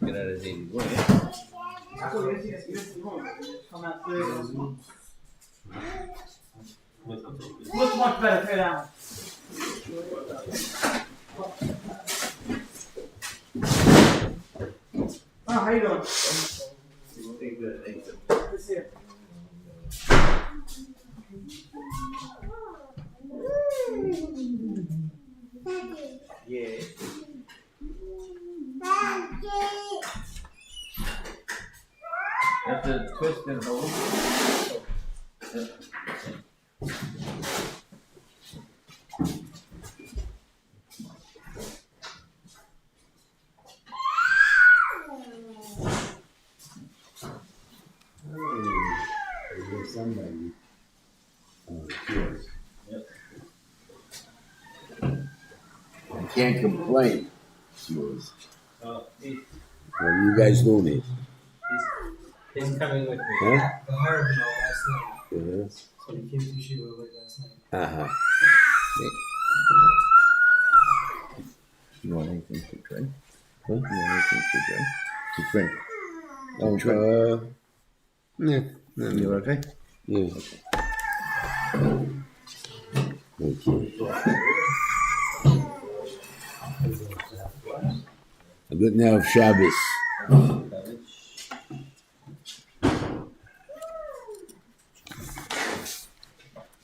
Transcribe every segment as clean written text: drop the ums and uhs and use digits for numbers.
Get out of here. Looks much better, straight down. Oh, how you doing? Good to see you. Yeah. Have to twist and hold. Somebody. Yes. Yep. I can't complain. It's yours. He's What are you guys doing here? coming with me. Huh? The Harav last night. Yes. So he came to Yeshiva late last night. Uh-huh. You want anything to drink? Huh? You want anything to drink? To drink. Oh, drink. Yeah. You okay? Yeah. Okay. A good now of Shabbos.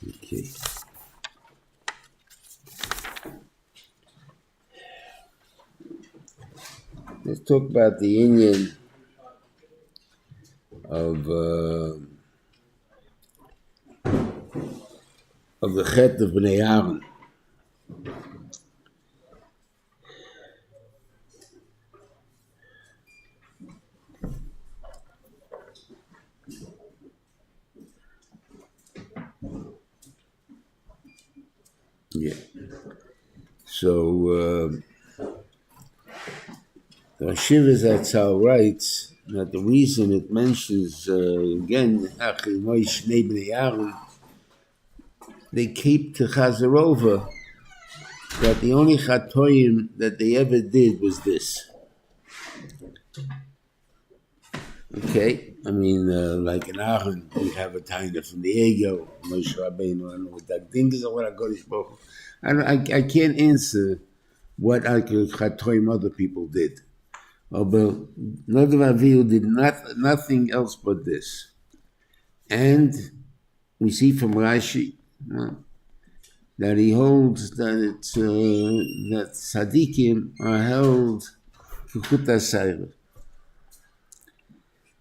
Okay. Let's talk about the Indian of the Chet of Bnei Aaron. Yeah. So the Shivas Atzal writes that the reason it mentions again Achrei Shnei Bnei Aaron, they keep to Chazarova that the only chatoim that they ever did was this. Okay, I mean, like in Ahren, we have a taina from the ego, Moshe Rabbeinu, I don't know what that thing is, or what HaKadosh Baruch Hu. I can't answer what chatoim other people did. But Nadav Avihu did nothing else but this. And we see from Rashi that he holds that it's that tzaddikim are held k'chuta sayra.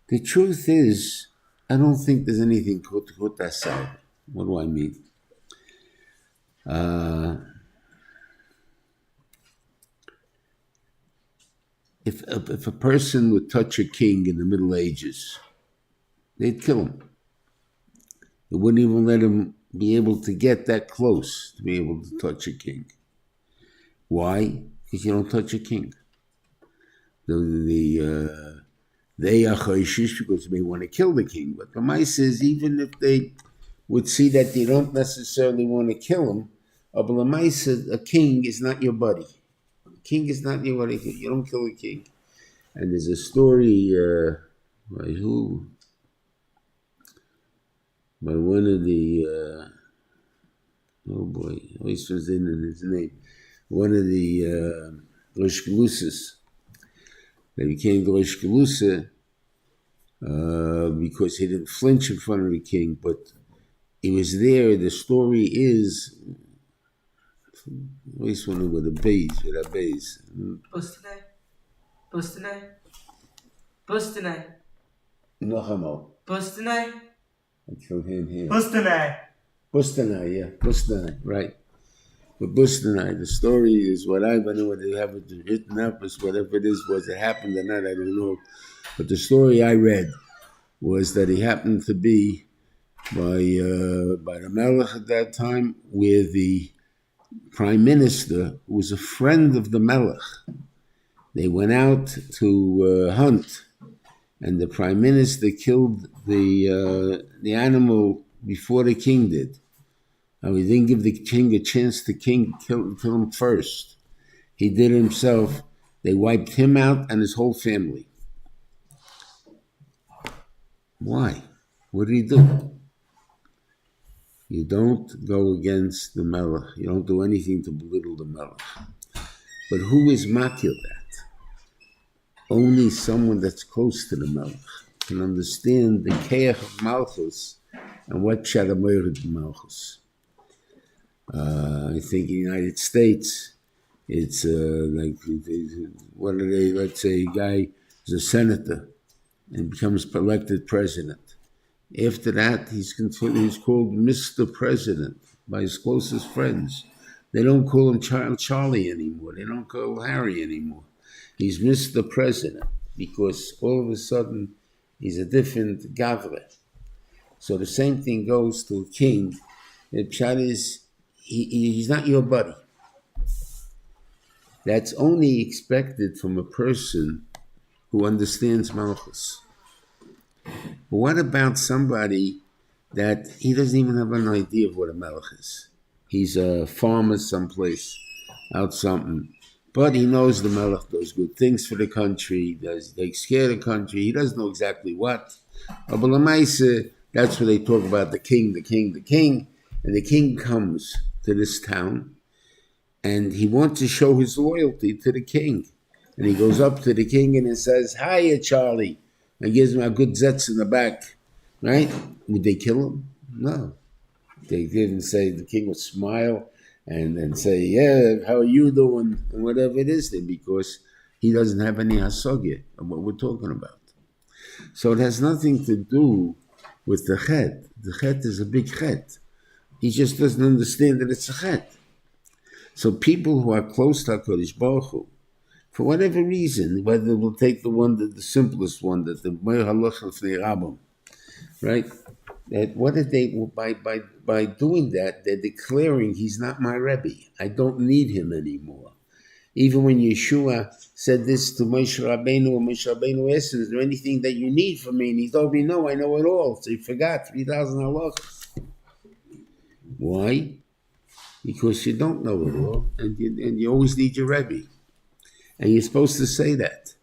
The truth is, I don't think there's anything k'chuta sayra. What do I mean? If a person would touch a king in the Middle Ages, they'd kill him. They wouldn't even let him be able to get that close to be able to touch a king. Why? Because you don't touch a king. They are choishish because they want to kill the king. But the Mai says even if they would see that they don't necessarily want to kill him, but the Mai says a king is not your buddy. A king is not your buddy. You don't kill a king. And there's a story by who? By one of the, oh boy, I always was in his name, one of the Rosh Galusas. They became the Rosh Galusa because he didn't flinch in front of the king, but he was there. The story is, I always wonder with a base. Pustinai. Nochamo. Pustinai. I killed him here. Pustinai, yeah, Bustanai, right. But Bustanai, the story is what I know what they have it written up is whatever it is, was it happened or not, I don't know. But the story I read was that he happened to be by the Melech at that time, where the prime minister who was a friend of the Melech, They went out to hunt, and the prime minister killed the animal before the king did. He didn't give the king a chance to kill him first. He did it himself. They wiped him out and his whole family. Why? What did he do? You don't go against the melech. You don't do anything to belittle the melech. But who is makil that? Only someone that's close to the melech can understand the keach of malchus and what shadamoyed malchus. I think in the United States, it's like, what are they, let's say a guy is a senator and becomes elected president. After that, he's called Mr. President by his closest friends. They don't call him Charlie anymore. They don't call him Harry anymore. He's Mr. President because all of a sudden he's a different gavre. So the same thing goes to a king. The pshat is, he's not your buddy. That's only expected from a person who understands malchus. But what about somebody that he doesn't even have an idea of what a melech is? He's a farmer someplace, out something, but he knows the melech does good things for the country, takes care of the country, he doesn't know exactly what. But that's where they talk about the king, and the king comes to this town, and he wants to show his loyalty to the king. And he goes up to the king and he says, "Hiya, Charlie," and gives him a good zetz in the back, right? Would they kill him? No. They didn't say, the king would smile and say, "Yeah, how are you doing?" and whatever it is then, because he doesn't have any hasogya of what we're talking about. So it has nothing to do with the chet. The chet is a big chet. He just doesn't understand that it's a chet. So people who are close to HaKadosh Baruch Hu, for whatever reason, whether we'll take the simplest one, that the Meir Halachah Fnei Rabbim, right? That what did they, by doing that, they're declaring he's not my Rebbe. I don't need him anymore. Even when Yeshua said this to Moshe Rabbeinu, and Moshe Rabbeinu asked him, "Is there anything that you need from me?" And he told me, "No, I know it all." So he forgot 3,000 halachas. Why? Because you don't know it all, and you always need your Rebbe. And you're supposed to say that.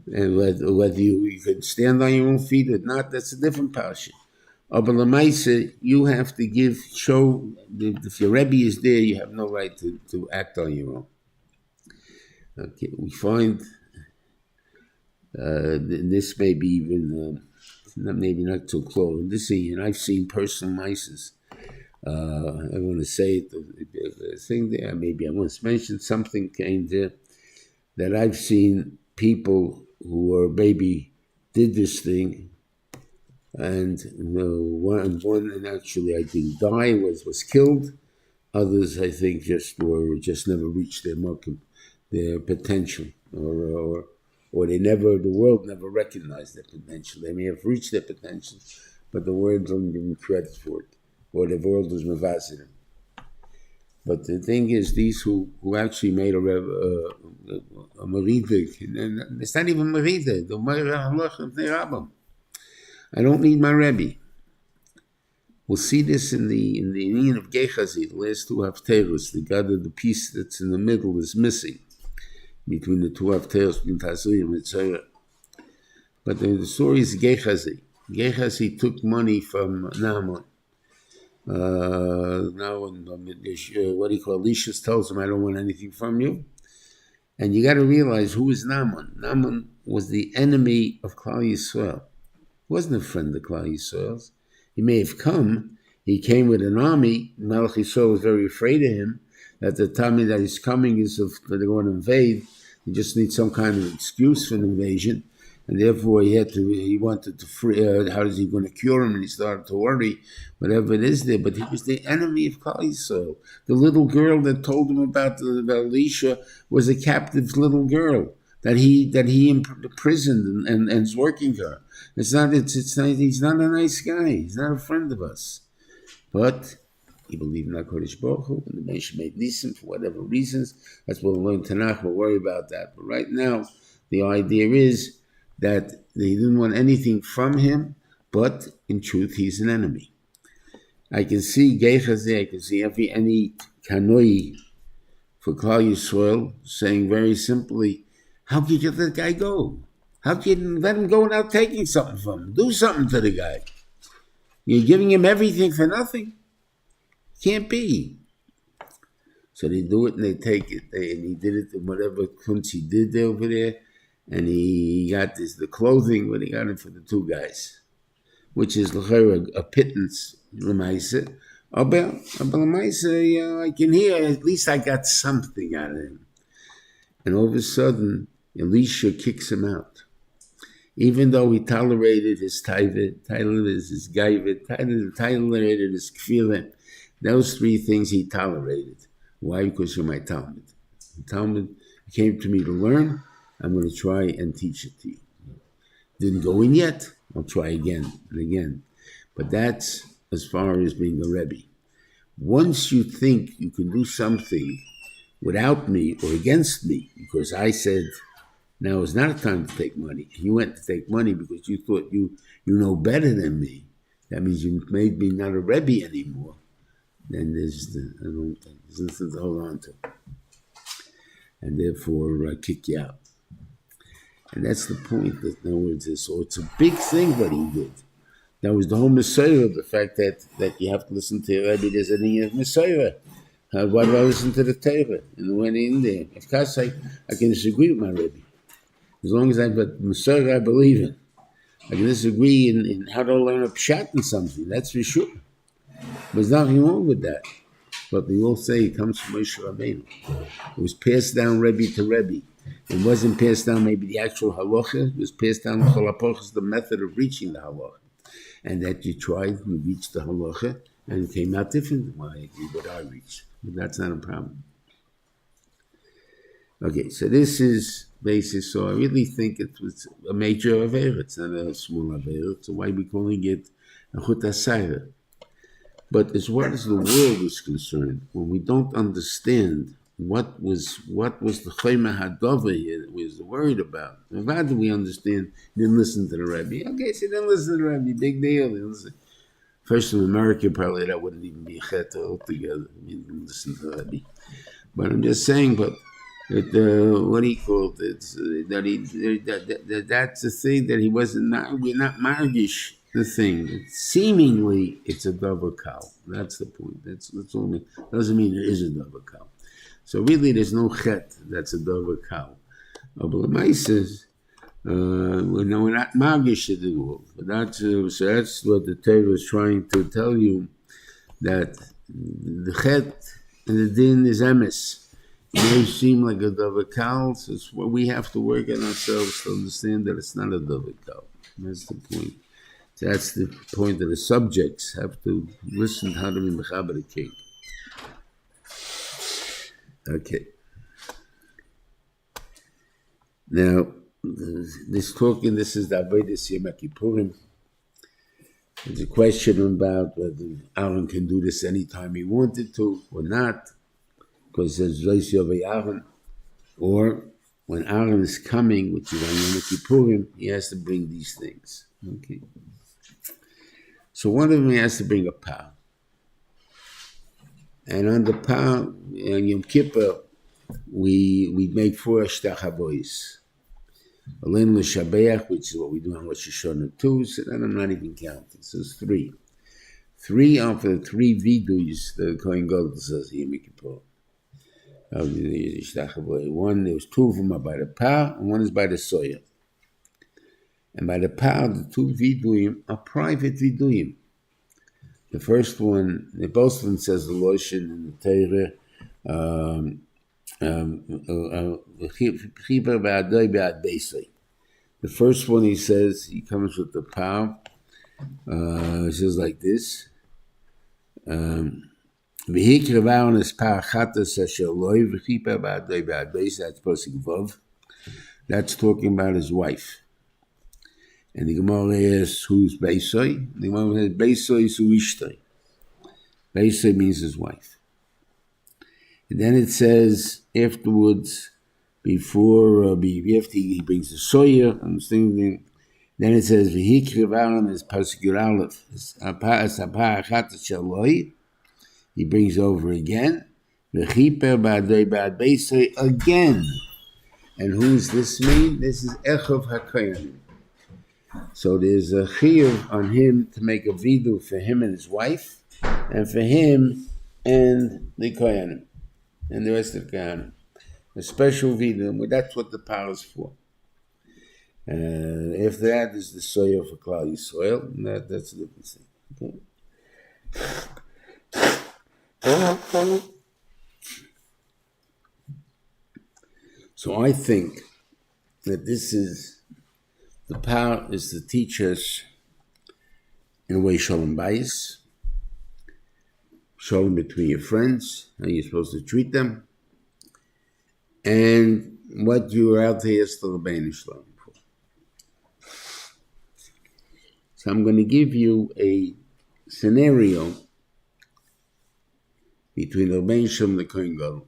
And whether you can stand on your own feet or not, that's a different parsha. But l'maisa, you have to show, if your Rebbe is there, you have no right to act on your own. Okay, we find this may be even, maybe not too close. And I've seen personal mices. I want to say the thing there, maybe I once mentioned something came there, that I've seen people who were maybe did this thing, and one actually I think died, was killed. Others I think just never reached their potential, or the world never recognized their potential. They may have reached their potential, but the world didn't give them credit for it, or the world was mavasid. But the thing is, these who actually made a meridah, and it's not even meridah, the halachah Fnei Rabbim. I don't need my Rebbe. We'll see this in the union of Gechazi, the last two haftaros. The piece that's in the middle is missing between the two haftaros, between Tazri and Metzora. But the story is Gechazi. Gechazi took money from Naaman. Now what do you call Elisha tells him, "I don't want anything from you." And you got to realize, who is Naaman? Naaman was the enemy of Klal Yisrael. He wasn't a friend of Klal Yisrael's. He may have come. He came with an army. Melech Yisrael was very afraid of him. That the time that he's coming is that they're going to invade. He just needs some kind of excuse for an invasion. And therefore he wanted to free, how is he going to cure him? And he started to worry, whatever it is there. But he was the enemy of Klal Yisrael. The little girl that told him about Elisha was a captive little girl that he imprisoned and is working her. He's not a nice guy. He's not a friend of us. But You believe in HaKadosh Baruch Hu, and the Moshe made Nisim for whatever reasons. That's what we'll learn Tanakh. We'll worry about that. But right now, the idea is that they didn't want anything from him, but in truth, he's an enemy. I can see Geichazeh, I can see any Kanoi for Klal Yisrael saying very simply, how could you let that guy go? How can you let him go without taking something from him? Do something to the guy. You're giving him everything for nothing. Can't be. So they do it and they take it. And he did it in whatever kunz he did over there. And he got the clothing, but he got it for the two guys, which is a pittance, Lemaisa. But Lemaisa, I can hear, at least I got something out of him. And all of a sudden, Elisha kicks him out. Even though he tolerated his taivet, tolerated his gaivet, tolerated his kfilah, those three things he tolerated. Why? Because you're my Talmud. The Talmud came to me to learn. I'm going to try and teach it to you. Didn't go in yet. I'll try again and again. But that's as far as being a Rebbe. Once you think you can do something without me or against me, because I said, now is not a time to take money. You went to take money because you thought you know better than me. That means you made me not a Rebbe anymore. Then there's nothing to hold on to. And therefore kick you out. And that's the point. That, in other words, so it's a big thing what he did. That was the whole Metzora, the fact that you have to listen to your Rebbe. There's a thing of Metzora. Why do I listen to the Torah? And I went in there. Of course, I can disagree with my Rebbe. As long as but Metzora I believe in. I can disagree in how to learn a pshat in something. That's for sure. There's nothing wrong with that. But we all say it comes from Moshe Rabbeinu. It was passed down Rebbe to Rebbe. It wasn't passed down maybe the actual halacha. It was passed down the method of reaching the halacha. And that you tried, you reached the halacha, and it came out different than what I reached. But that's not a problem. Okay, so this is basis. So I really think it was a major avera. It's not a small avera. So why are we calling it a chut asayra? But as far as the world is concerned, when we don't understand what was the chayma hadava here that we was worried about, and how do we understand? Didn't listen to the Rebbe. Okay, so didn't listen to the Rebbe. Big deal. First in America, probably that wouldn't even be a chet altogether. You didn't listen to the Rebbe. But I'm just saying, but what do you call it? That's the thing that he wasn't. We're not margish. The thing, seemingly, it's a double cow. That's the point. That's all. Doesn't mean it is a double cow. So really, there's no chet that's a double cow. But the mice says, we're not magish at all. But that's what the Torah is trying to tell you, that the chet and the din is emes. It may seem like a double cow, so it's what we have to work on ourselves to understand that it's not a double cow. That's the point. That's the point that the subjects have to listen how to be mechaber the king. Okay. Now, this is the Avodas Yom Kippurim. There's a question about whether Aaron can do this anytime he wanted to or not, because there's Zois Yovei Aaron, or when Aaron is coming, which is on Yom Kippurim, he has to bring these things. Okay. So one of them has to bring a pal. And on the pal, on Yom Kippur, we make 4 shtachavois. Aleinu l'shabeach, which is what we do on Rosh Hashanah 2, so then I'm not even counting. So it's 3. 3 are for the 3 vidus the Kohen Gadol says Yom Kippur. One, there's 2 of them are by the pal, and 1 is by the soya. And by the power, the 2 viduyim are private viduyim. The first one, both of them says the Loshin in the Torah, the first one he says, he comes with the power, he says like this, that's talking about his wife. And the Gemara asks, who's Beisoi? The Gemara says, Beisoi su Ishtoi. Beisai means his wife. And then it says afterwards, after he brings the soya and thing, then it says v'hikriv Aaron is pasuk aleph. He brings over again. V'chiper ba'adei ba'ad beisai again. And who's this mean? This is Echav HaKohen. So there's a chiyuv on him to make a vidu for him and his wife, and for him and the Kohanim, and the rest of the Kohanim. A special vidu, that's what the power is for. After that is the soya for Klal Yisrael, and that's a different thing. Okay. So I think that the power is to teach us in a way shalom bayis, shalom between your friends, how you're supposed to treat them, and what you are out here still obeying Islam for. So I'm going to give you a scenario between the Rebbein Shalom and the Kohen Gadol.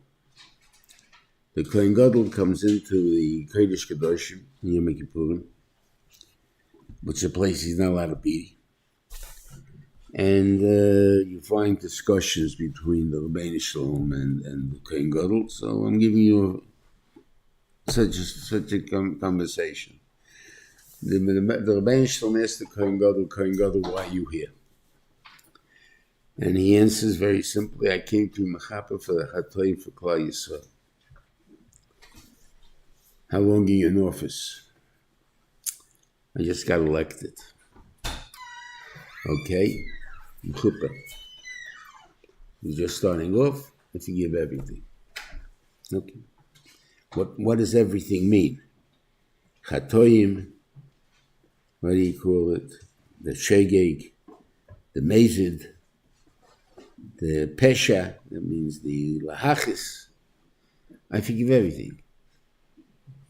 The Kohen Gadol comes into the Kodesh Kadoshim in Yom Kippurim, which is a place he's not allowed to be. And you find discussions between the Rebbein Shalom and the Kohen Gadol. So I'm giving you such a conversation. The Rebbein Shalom asks the Kohen Gadol, why are you here? And he answers very simply, I came to Mechaper for the Chatoim for Klal Yisrael. How long are you in office? I just got elected. Okay, Chuppah. You're just starting off, I forgive everything. Okay. What does everything mean? Chatoim, what do you call it? The Shegeg, the Mezid, the Pesha, that means the Lahachis. I forgive everything.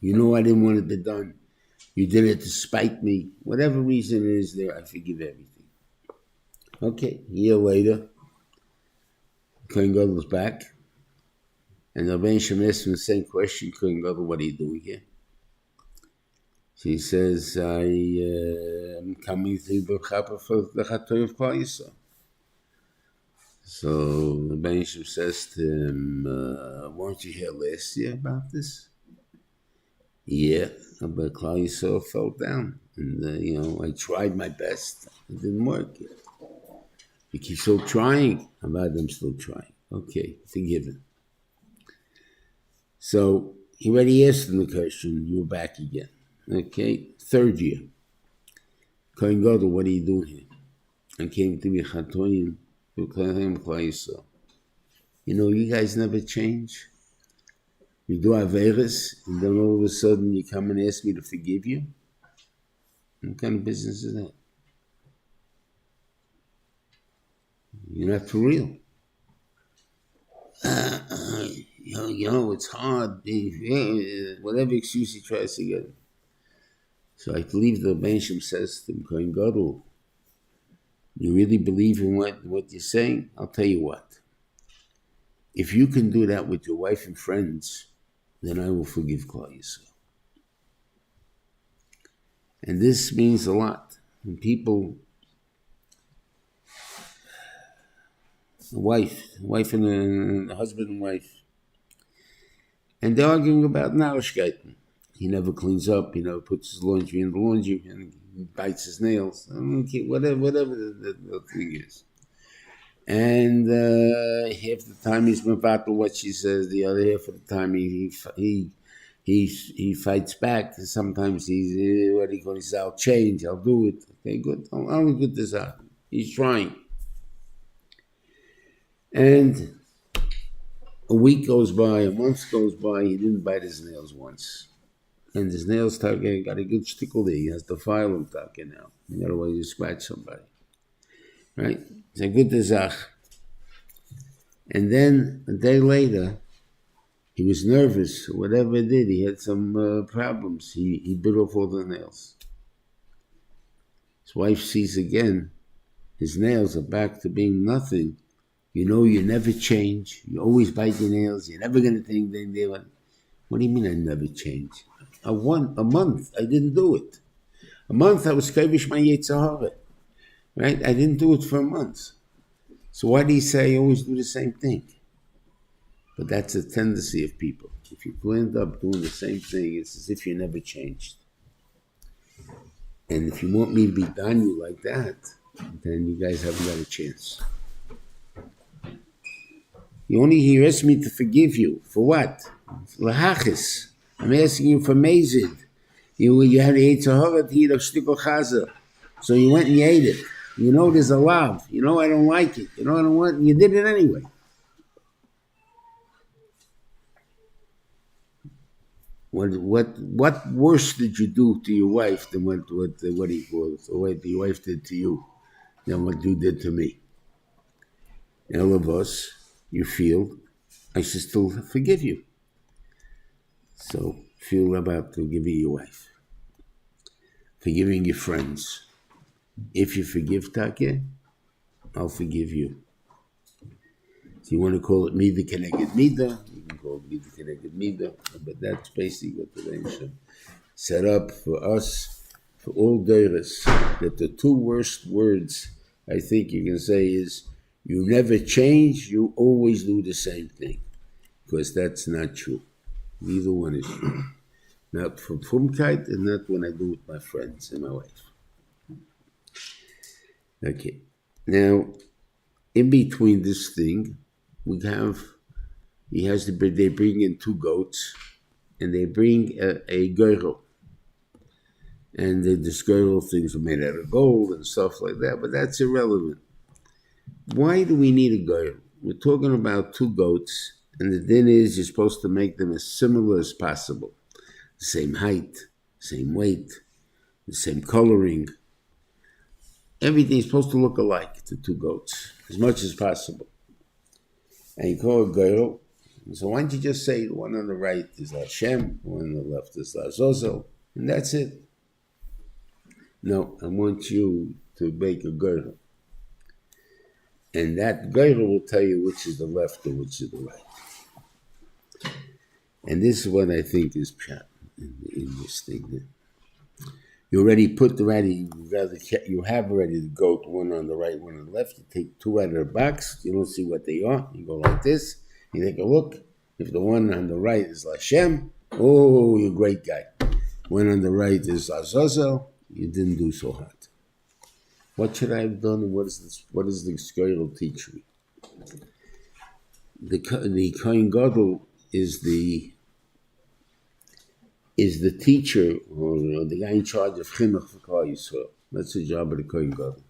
You know I didn't want it to be done. You did it to spite me. Whatever reason it is there, I forgive everything. Okay, a year later, Kohen Gadol's back. And the Rebbein Shalom asks him the same question, Kohen Gadol, what are you doing here? So he says, I am coming to the Chapa for the Chatoim of Klal Yisrael. So the Rebbein Shalom says to him, weren't you here last year about this? Yeah, but Klal Yisrael fell down. And, I tried my best. It didn't work yet. You keep still trying. How about them still trying? Okay, forgiven. So he already asked him the question. You were back again. Okay, third year. Kohen Gadol, what are you doing here? I came to be Chatoim to Klal Yisrael. You guys never change. You do Averis, and then all of a sudden you come and ask me to forgive you? What kind of business is that? You're not for real. It's hard. Whatever excuse he tries to get. So I believe the Rebbein Shalom says to him, Kohen Gadol, you really believe in what you're saying? I'll tell you what. If you can do that with your wife and friends, then I will forgive Klal Yisrael. And this means a lot. When people, a wife and a husband and wife, and they're arguing about Narishkeiten. He never cleans up, he never puts his laundry in the laundry, and he bites his nails. I don't care, whatever the thing is. And half the time he's mevatel what she says, the other half of the time he fights back. Sometimes he's what he calls, I'll change, I'll do it. Okay, good. I'll good this out. He's trying. And a week goes by, a month goes by, he didn't bite his nails once. And his nails got a good stickle there. He has to file them now. You got a way to scratch somebody. Right? It's a good zach. And then a day later, he was nervous. Whatever he did, he had some problems. He bit off all the nails. His wife sees again, his nails are back to being nothing. You know you never change. You always bite your nails. You're never going to think anything different. What do you mean I never change? A month, I didn't do it. A month, I was kavish my Yetzirah. Right? I didn't do it for a month. So why do you say I always do the same thing? But that's a tendency of people. If you end up doing the same thing, it's as if you never changed. And if you want me to be done you like that, then you guys haven't got a chance. He asked me to forgive you. For what? Lahachis. I'm asking you for mazid. You had a Yetzirah to eat a shtickle chaza. So you went and you ate it. You know there's a lav. You know I don't like it. You know I don't want it. And you did it anyway. What worse did you do to your wife than what he calls, or what your wife did to you, than what you did to me? And all of us, you feel, I should still forgive you. So feel about forgiving your wife, forgiving your friends. If you forgive Take, I'll forgive you. So you want to call it Mida Keneged Mida, you can call it Mida Keneged Mida, but that's basically what the Rebbe set up for us, for all Deiros, that the two worst words I think you can say is, you never change, you always do the same thing. Because that's not true. Neither one is true. Not for Frumkeit and not when I do with my friends and my wife. Okay. Now, in between this thing, they bring in 2 goats, and they bring a girdle. And this girdle things are made out of gold and stuff like that, but that's irrelevant. Why do we need a girdle? We're talking about 2 goats, and the din is you're supposed to make them as similar as possible. The same height, same weight, the same coloring. Everything's supposed to look alike, the 2 goats, as much as possible. And you call it girdle. So why don't you just say the one on the right is Hashem, the one on the left is Azazel, and that's it. No, I want you to make a girdle. And that girdle will tell you which is the left and which is the right. And this is what I think is pshat in this thing. You already put you have already the goat, one on the right, one on the left. You take 2 out of the box. You don't see what they are. You go like this. You take a look. If the one on the right is Hashem, oh, you're a great guy. One on the right is Azazel, you didn't do so hard. What should I have done? And what does the girdle teach me? The Kohen Gadol is the teacher, or the guy in charge of chinuch for Klal Yisrael. That's the job of the Kohen Gadol.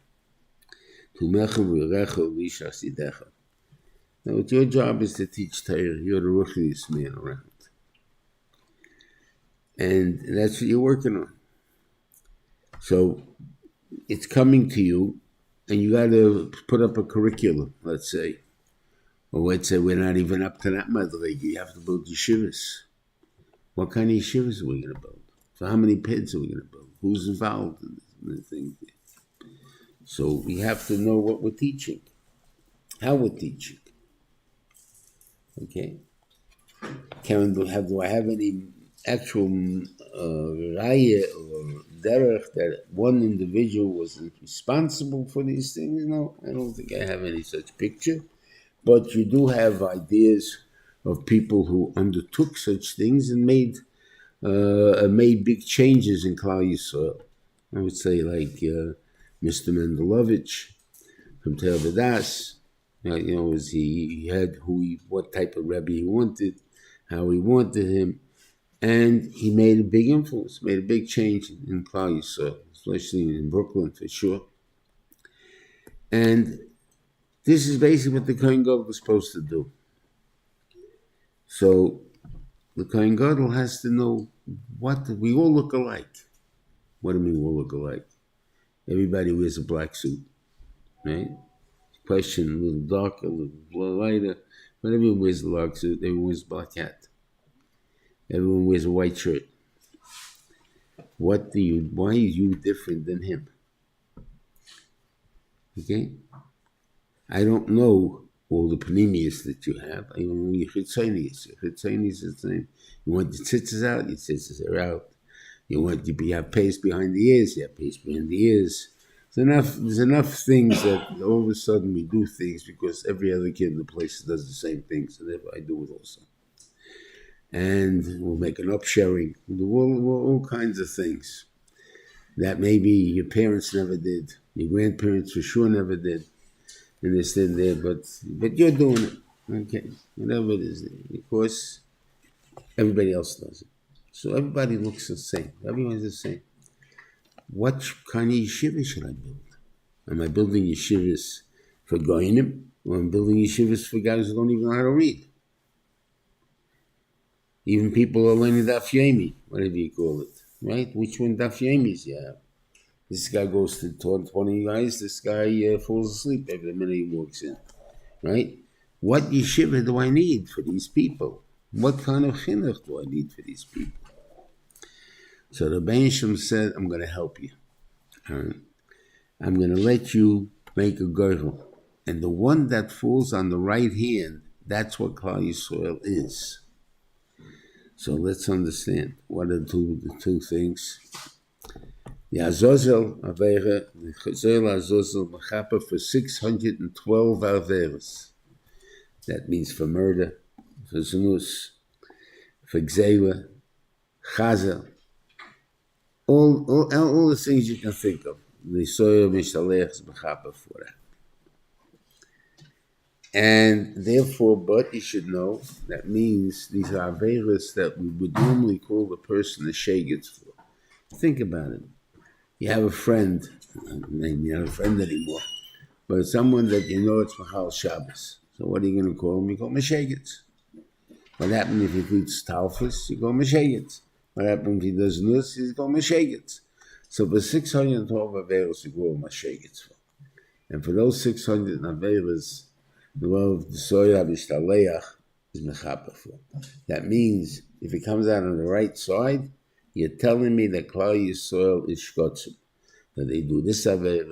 Now, your job is to teach Torah. You're the ruchniest man around, and that's what you're working on. So it's coming to you, and you got to put up a curriculum. Let's say, or let's say we're not even up to that madrega. You have to build yeshivas. What kind of yeshivas are we going to build? So how many kids are we going to build? Who's involved in this thing? So we have to know what we're teaching, how we're teaching. Okay? Do I have any actual raya or derech that one individual was responsible for these things? No, I don't think I have any such picture. But you do have ideas of people who undertook such things and made big changes in Klal Yisrael. I would say like Mr. Mendelovich from Tel Aviv. He had what type of Rebbe he wanted, how he wanted him, and he made a big influence, made a big change in Klal Yisrael, especially in Brooklyn for sure. And this is basically what the Kohen Gadol was supposed to do. So the Kohen Gadol has to know what we all look alike. What do we all look alike? Everybody wears a black suit, right? Question a little darker, a little lighter, but everyone wears a black suit, everyone wears a black hat. Everyone wears a white shirt. Why are you different than him? Okay? I don't know all the panemius that you have, even your chitzonius. Your chitzonius is the same. You want your tzitzis out, your tzitzis are out. You have paste behind the ears, you have paste behind the ears. There's enough things that all of a sudden we do things because every other kid in the place does the same thing, so therefore I do it also. And we'll make an upsharing, we'll do all kinds of things that maybe your parents never did, your grandparents for sure never did, and they're still there, but you're doing it, okay, whatever it is, because everybody else does it. So everybody looks the same, everyone's the same. What kind of yeshiva should I build? Am I building yeshivas for goyinim, or am I building yeshivas for guys who don't even know how to read? Even people are learning daf yomi, whatever you call it, right? Which one daf yomis you have? This guy goes to 20 guys, this guy falls asleep every minute he walks in, right? What yeshiva do I need for these people? What kind of chinuch do I need for these people? So the Rebbeinu Shem said, I'm going to help you. I'm going to let you make a gerhel. And the one that falls on the right hand, that's what Klal Yisrael is. So let's understand. What are the two things? The Azazel Avera, the Chazel Azazel Mechapa for 612 Averas. That means for murder, for Znus, for Gzeila, Chazel. All the things you can think of. The Soyer Mishalech is Mechapa for that. And therefore, but you should know, that means these are Averas that we would normally call the person a Shegitz for. Think about it. You have a friend, maybe you're not a friend anymore, but someone that you know it's Mahal Shabbos. So what are you going to call him? You call him a Shegitz. What happens if he eats Talfus? You call him a Shegitz. What happens if he does Nus? You call him a Shegitz. So for 612 Averas, you call him a Shegitz for. And for those 600 Averas, the love the soya b'shtaleach is mechapa for. That means if it comes out on the right side, you're telling me that Klal Yisrael is shkotzim. That they do this aver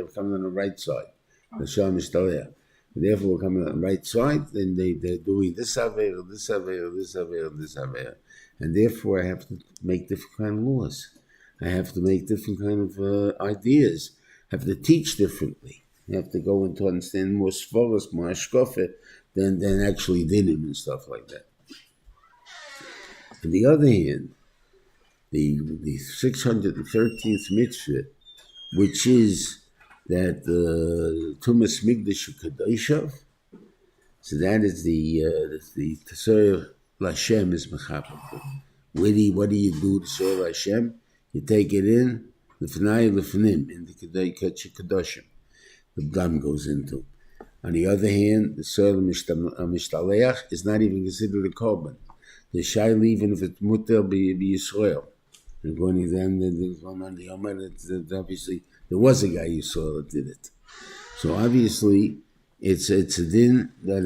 comes on the right side. The soya b'shtaleach. Therefore, coming on the right side, then they're doing this aver, this aver, this aver, this aver. And therefore, I have to make different kind of laws. I have to make different kind of ideas. I have to teach differently. You have to go into understand more Seforim, more hashkafa than actually dinim and stuff like that. On the other hand, the 613th mitzvah, which is that Tumas Migdash Kadoshav, so that is the Tesor Lashem is mechapa. What do you do to Tesor Lashem? You take it in l'fnai l'fnim in the Kadoshim. The gum goes into. On the other hand, the soil mishtaleach is not even considered a korban. The shail, even if it's mutter be Yisrael. And going to them, on the Omer, obviously there was a guy you saw that did it. So obviously it's a din that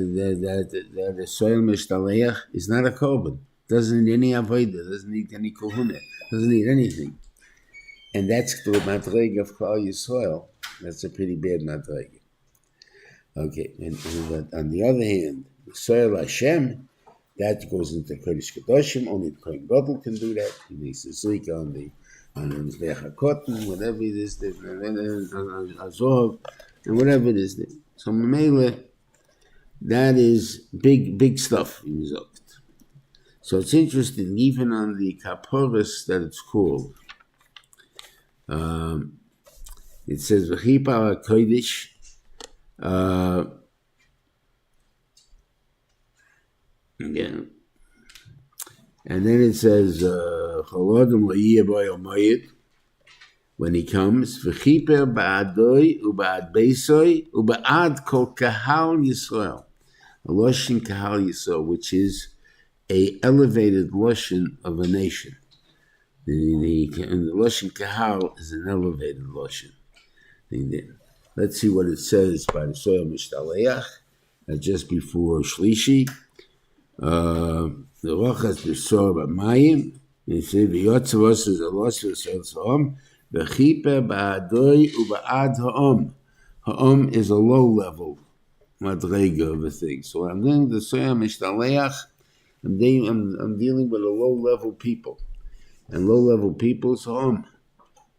the soil mishtaleach is not a korban. Doesn't need any avodah, doesn't need any kohuna, doesn't need anything. And that's the madreg of Klal Yisrael. That's a pretty bad madrega. Okay, and on the other hand, the soil Hashem, that goes into Kodesh Kedoshim. Only the Kohen Gadol can do that. He makes the zrika on the Mizbeach HaKotten, whatever it is, Azov, and whatever it is. So Mamela, that is big stuff in Zogt. So it's interesting, even on the Kaporos that it's called. It says V'chipa HaKodesh, yeah. And then it says Cholodom L'yeh Boy Omoyed, when he comes, V'chiper Ba'adoi U'Ba'ad Beisoi U'Ba'ad Kol Kahal Yisrael, a Loshen Kahal Yisrael, which is a elevated Loshen of a nation. The Loshen Kahal is an elevated Loshen. Let's see what it says by the Soya Mishtaleach, just before Shlishi. The Rochas B'Sor B'Mayim, it says, V'yotzavos is a loss for Seforim, V'chiper Ba'adoi U'Ba'ad Ha'om. Ha'om is a low level madrega of a thing. So I'm doing the soya mishtaleach. I'm dealing with a low-level people. And low-level people, so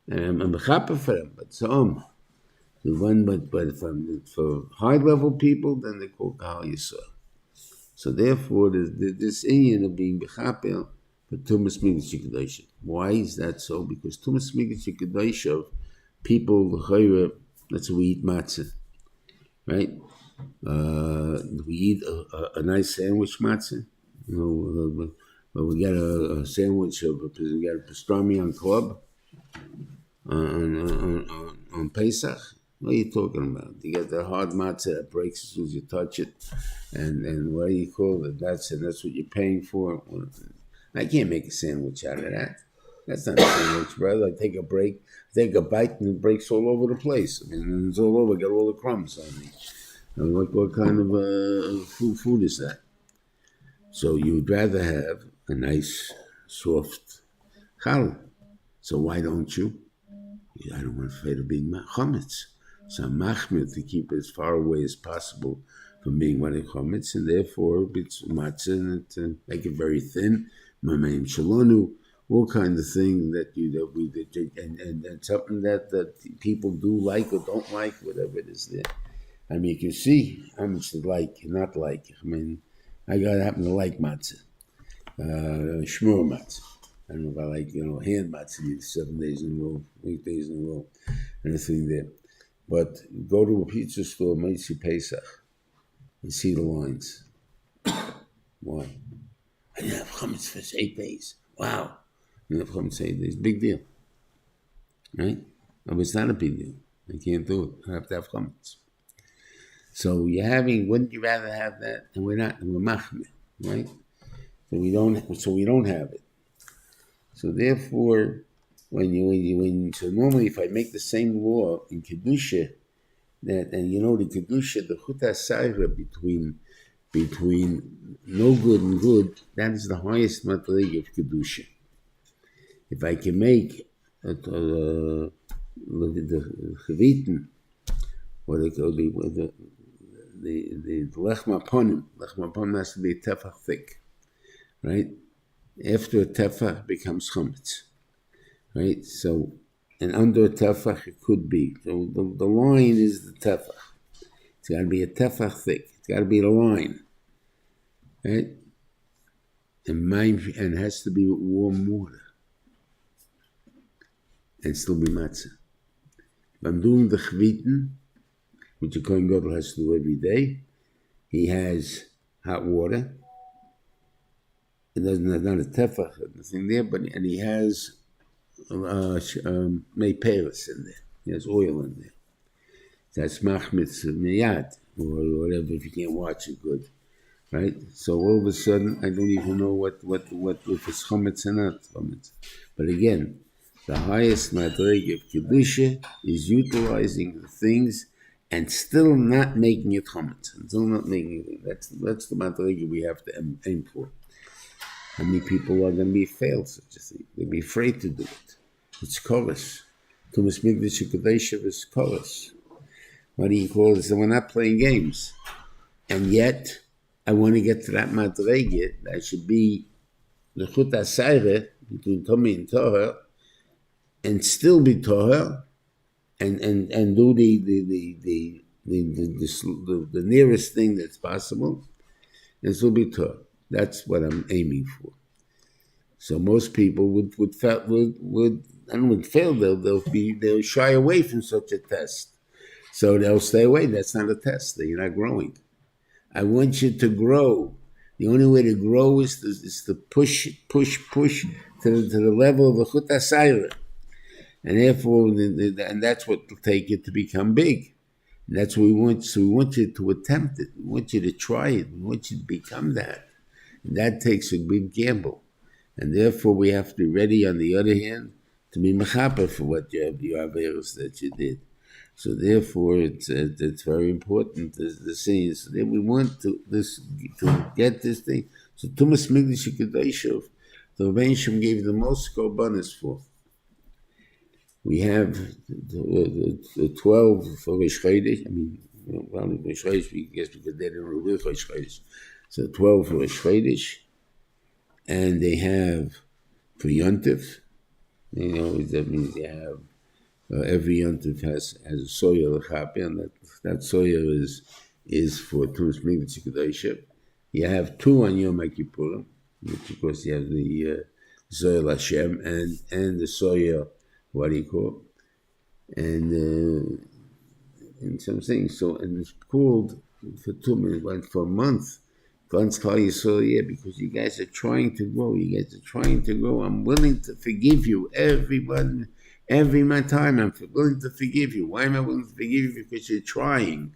and I'm mechaper for them, but so but for high-level people, then they call Kahal Yisrael. So therefore, this Indian of being mechaper for Tumas Migas Kedoshim. Why is that so? Because Tumas Migas Kedoshim, people, that's what we eat matzah, right? We eat a nice sandwich matzah. But we got a sandwich of we got a pastrami on club on Pesach. What are you talking about? You got the hard matzah that breaks as soon as you touch it, and what do you call it? That's what you're paying for. I can't make a sandwich out of that. That's not a sandwich, brother. I take a break, take a bite, and it breaks all over the place. I mean, it's all over. I got all the crumbs on me. And what kind of food is that? So you'd rather have a nice, soft challah. So why don't you? I don't want to afraid of being chametz. So I'm machmir to keep it as far away as possible from being one of chametz, and therefore it's matzah and make it very thin. Mamayim shalonu, all kinds of things that we did, and something that people do like or don't like, whatever it is there. I mean, you can see how much they like and not like. I mean, I happen to like matzah, shmur matzah. I don't know if I like, hand matzah 7 days in a row, 8 days in a row, anything there. But go to a pizza store, Mitzi Pesach, and see the lines. Why? I didn't have chametz for 8 days. Wow. I didn't have chametz for 8 days. Big deal. Right? But it's not a big deal. I can't do it. I have to have chametz. So wouldn't you rather have that? And we're not, and we're machmir, right? So we don't have it. So therefore, so normally if I make the same law in kedusha, and the kedusha, the chut ha'sayra between no good and good, that is the highest madrega of kedusha. If I can make the chaviten, what they call the lechma ponim has to be a tefach thick, right? After a tefach becomes chametz, right? So, and under a tefach it could be. So the line is the tefach. It's got to be a tefach thick. It's got to be the line, right? And it has to be warm water, and still be matzah. If I'm doing the chviten, which a Kohen Gadol has to do every day, he has hot water. It doesn't have not a tefach, nothing there, and he has meiperes in there. He has oil in there. That's machmitz miyad, or whatever, if you can't watch it good, right? So all of a sudden, I don't even know what if it's chametz or not chametz. But again, the highest madrega of kedusha is utilizing the things and still not making it chametz, and still not making it. That's the madrega we have to aim for. How many people are going to be failed such a thing? They'll be afraid to do it. It's chorus. Tumas Migas Kedoshim is chorus. What do you call it? So we're not playing games. And yet, I want to get to that madrega. That should be the chut ha'sayra between Tomei and Torah, and still be Torah, and do the nearest thing that's possible, and still be Torah. That's what I'm aiming for. So most people would fail. They'll shy away from such a test. So they'll stay away. That's not a test. You're not growing. I want you to grow. The only way to grow is to push to the level of the chut ha'sayra. And therefore, and that's what will take you to become big. And that's what we want. So we want you to attempt it. We want you to try it. We want you to become that. And that takes a big gamble. And therefore, we have to be ready, on the other hand, to be mechaper for what your averos that you did. So therefore, it's very important, the saying. So then we want to get this thing. So Tumas Migas Kedoshim, the Rebbeinu gave the most korbanos for. We have the 12 for Rosh Chodesh. I mean, probably Rosh Chodesh, I guess because they didn't reveal Rosh Chodesh. So 12 for Rosh Chodesh, and they have for Yontif. That means they have every Yontif has a soya l'chapi, and that soya is for Tumas Mikvah Tzikadoshim. You have 2 on Yom Kippurim, which of course you have the soya l'Hashem and the soya, what do you call it? And some things. So, and it's called for 2 minutes, like for a month. God's calling you so, because you guys are trying to grow. You guys are trying to grow. I'm willing to forgive you. Every my time, I'm willing to forgive you. Why am I willing to forgive you? Because you're trying.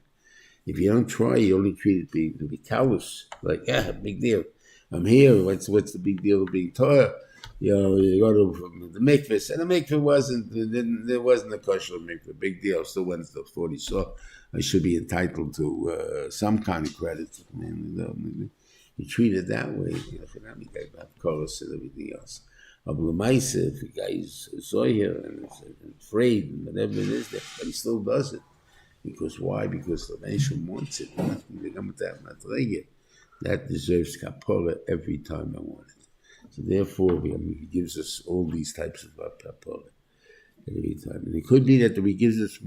If you don't try, you only treat it to be callous. Like, big deal. I'm here. What's the big deal of being Torah? You go to the mikvah, and the mikvah there wasn't a kosher mikvah. Big deal. Still went to the 40. So I should be entitled to some kind of credit. You treat it that way. You have chorus and everything else. If the guy is here and is afraid and whatever it is, but he still does it. Because why? Because the nation wants it. That deserves kapora every time I want it. So therefore, he gives us all these types of kapora every time. And it could be that he gives us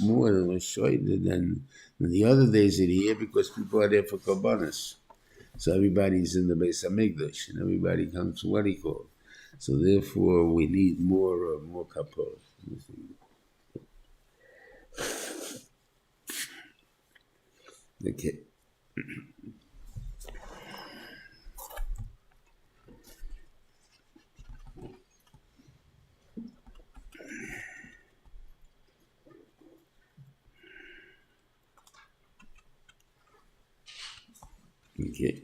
more than than the other days of the year because people are there for korbanos. So everybody's in the Beis Hamikdash and everybody comes to what he called. So therefore, we need more kapora. Okay. Okay.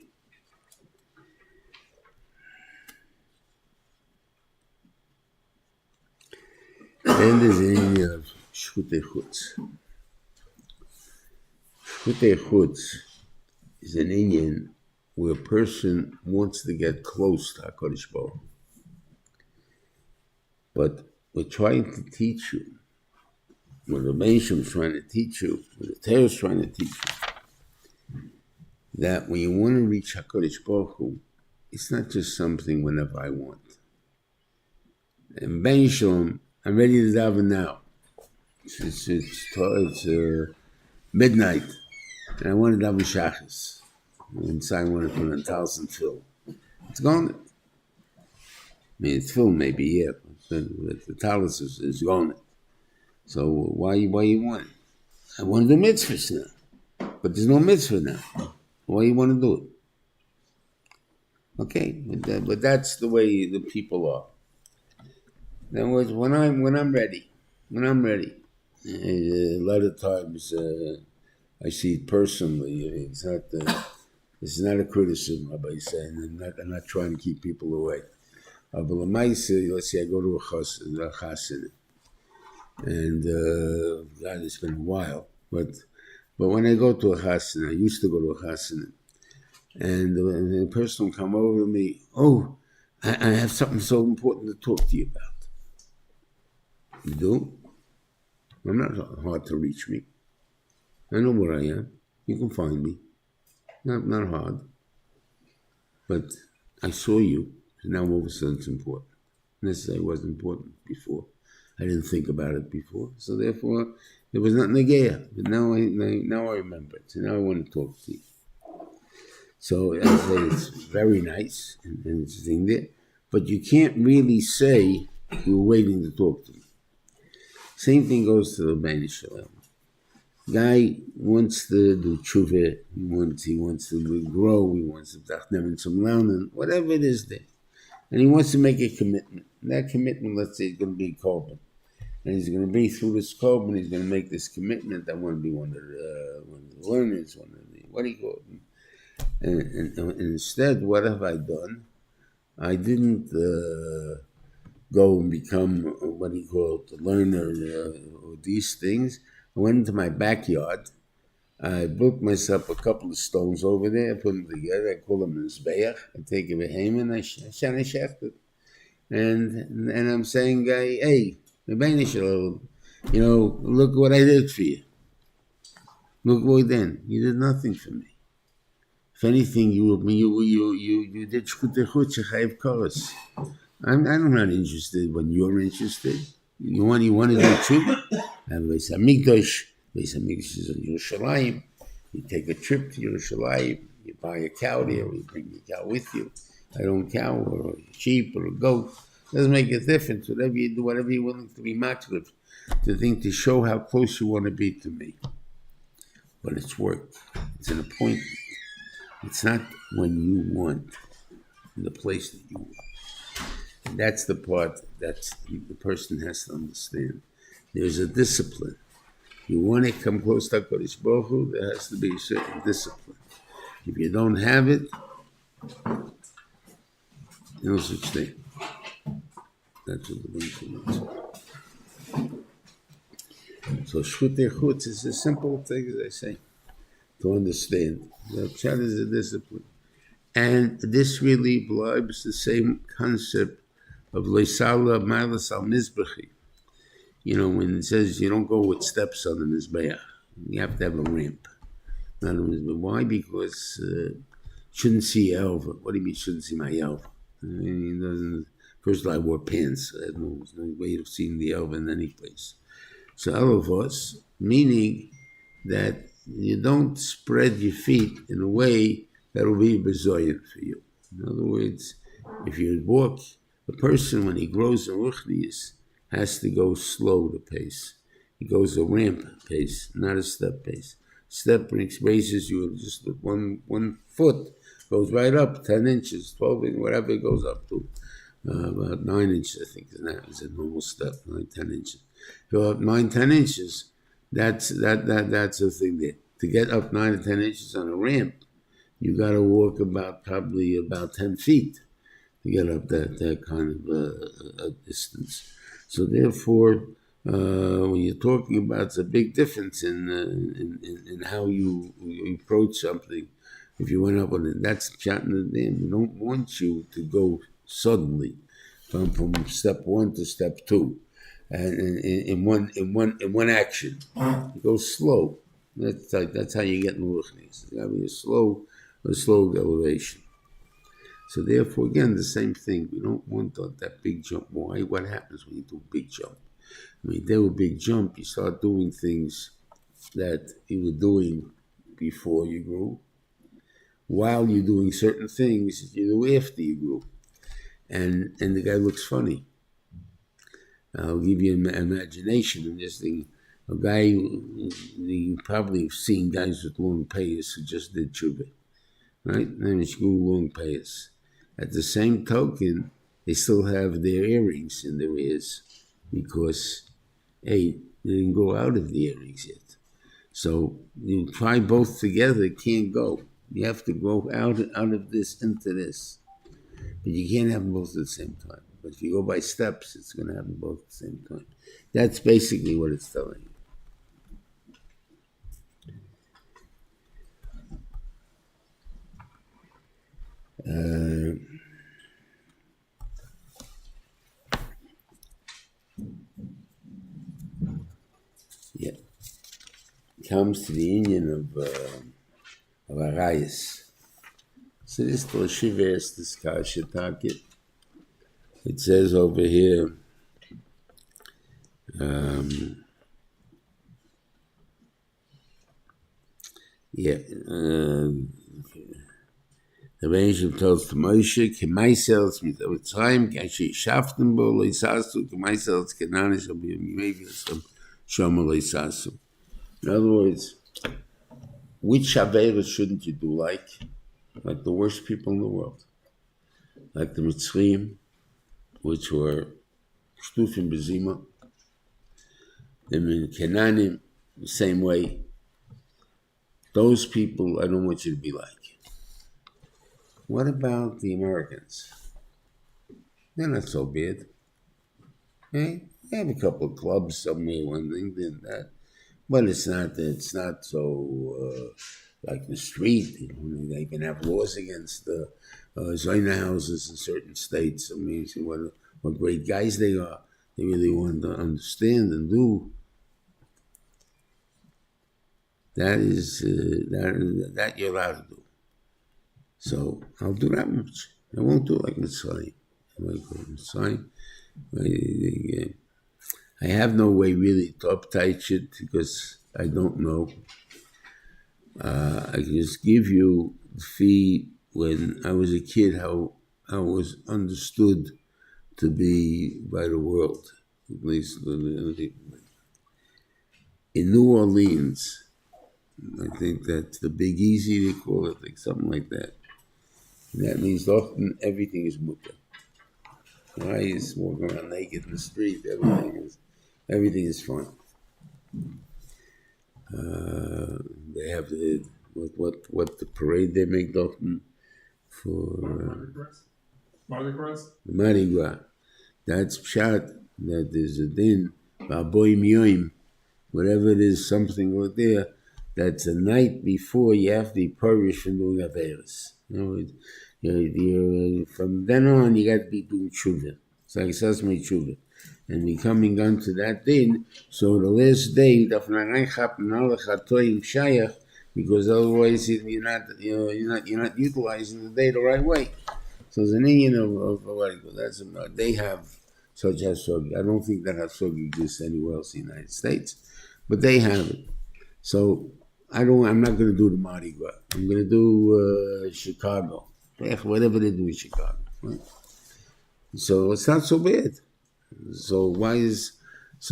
Then there's the Indian of Shkutei Chutz. Shkutei Chutz is an Indian where a person wants to get close to HaKadosh Baruch Hu. But we're trying to teach you, what the Meisham is trying to teach you, what the Torah is trying to teach you, that when you want to reach HaKadosh Baruch Hu, it's not just something whenever I want. And Ben Shalom, I'm ready to daven now. It's midnight, and I want to daven Shachas. Inside I want to put on Talson Phil. It's gone. I mean, it's Phil maybe, but the Talis is gone. So why you want it? I want to do mitzvahs now, but there's no mitzvah now. Why you want to do it? Okay, but that's the way the people are. In other words, when I'm ready, a lot of times I see it personally. It's not a criticism, Rabbi saying. I'm not trying to keep people away. But let's say I go to a chassid, and God, it's been a while, but when I go to a chassid, I used to go to a chassid, and the person will come over to me, I have something so important to talk to you about. You do? I'm not hard to reach me. I know where I am. You can find me. Not hard. But I saw you, and now all of a sudden it's important. Necessarily wasn't important before. I didn't think about it before. So therefore, there was nothing again. But now I remember it. So now I want to talk to you. So I say it's very nice, and it's a thing there. But you can't really say you were waiting to talk to me. Same thing goes to the Bnei Shalom. Guy wants to do tshuva, he wants to grow, he wants to tachnem some learning, whatever it is there. And he wants to make a commitment. And that commitment, let's say, is going to be korban. And he's going to be through this korban, he's going to make this commitment. I want to be one of the learners, what do you call it? And instead, what have I done? I didn't go and become, what do you call it, a learner or these things. I went into my backyard. I built myself a couple of stones over there. I put them together. I call them Mizbeach. I take it behem and I shaft it. And I'm saying, hey, look what I did for you. Look, boy, then you did nothing for me. If anything, you did shkutei chutz chayiv koros. I'm not interested when you're interested. You want to do tshuva? Have Beis Hamikdash. Beis Hamikdash is in Yerushalayim. You take a trip to Yerushalayim. You buy a cow there. You bring your cow with you. I own a cow or a sheep or a goat. Doesn't make a difference. Whatever you do, whatever you're willing to be makriv, to show how close you want to be to me. But it's work. It's an appointment. It's not when you want, in the place that you want. And that's the part that the person has to understand. There's a discipline. You want to come close to HaKadosh Baruch Hu, there has to be a certain discipline. If you don't have it, no such thing. That's what the Bible means. So shkutei chutz is a simple thing, as I say, to understand. The pshat is a discipline. And this really blibes the same concept of leisala malas al mizbechi. When it says you don't go with steps on the mizbeach, you have to have a ramp. Not a mizbeach. Why? Because shouldn't see Elva. What do you mean shouldn't see my Elva? He doesn't. First of all, I wore pants. There's no way of seeing the Elva in any place. So Elavos, meaning that you don't spread your feet in a way that will be bezoyan for you. In other words, if you walk, a person when he grows in ruchnius has to go slow the pace. He goes a ramp pace, not a step pace. Step raises you just one foot, goes right up 10 inches, 12 inches, whatever it goes up to. About 9 inches, I think, is a normal step, 9, 10 inches. Go up 9, 10 inches, that's the thing there. To get up 9 or 10 inches on a ramp, you got to walk probably about 10 feet to get up that kind of distance. So therefore, when you're talking about, it's a big difference in how you approach something. If you went up on it, that's pshat in the dam. We don't want you to go suddenly from step 1 to step 2, and in one action. You go slow. That's how you get in ruchnius. It's got to be a slow elevation. So therefore, again, the same thing. We don't want that big jump. Why? What happens when you do a big jump? There a big jump. You start doing things that you were doing before you grew, while you're doing certain things that you do after you grew. And the guy looks funny. I'll give you an imagination in this thing. A guy, you probably have seen guys with long payas who just did tshuva, right? And it's long payas. At the same token, they still have their earrings in their ears because, they didn't go out of the earrings yet. So you try both together, it can't go. You have to go out of this into this. But you can't have them both at the same time. But if you go by steps, it's going to have them both at the same time. That's basically what it's telling you. Comes to the union of arayis. So this Toshiva is this kasha target. It says over here, the angel tells to Moshe, "K'maisels mitzrayim k'asher shaftem bo leisasu k'maisels kenanis abiyim shomer leisasu." In other words, which averos shouldn't you do like the worst people in the world, like the Mitzrim, which were shtufim bezima, the Kenanim, the same way. Those people, I don't want you to be like. What about the Americans? They're not so bad. They have a couple of clubs somewhere, one thing, then that. But it's not so like the street. They even have laws against the Zayna houses in certain states. See what great guys they are. They really want to understand and do. That is that you're allowed to do. So I'll do that much. I won't do like Mitzrayim. I have no way really to uptight it because I don't know. I can just give you the fee when I was a kid how I was understood to be by the world, at least in New Orleans. I think that's the Big Easy, they call it, like something like that. And that means often everything is mutter. Why is walking around naked in the street? Everything is fine. They have what the parade they make often for Mardi Gras. the Mardi Gras. That's pshat. That is a din. Ba'boim yoim, whatever it is, something like there. That's a night before you have to be purged from doing averis. From then on, you got to be doing tshuva. It's like sasmei tshuva. And we coming on to that din, so the last day, because otherwise you're not utilizing the day the right way. So there's an Indian of what it goes. They have such hasog. I don't think that hasog exists anywhere else in the United States, but they have it. So I'm not going to do the Mardi Gras. I'm going to do Chicago, whatever they do in Chicago. Right? So it's not so bad. So why is that's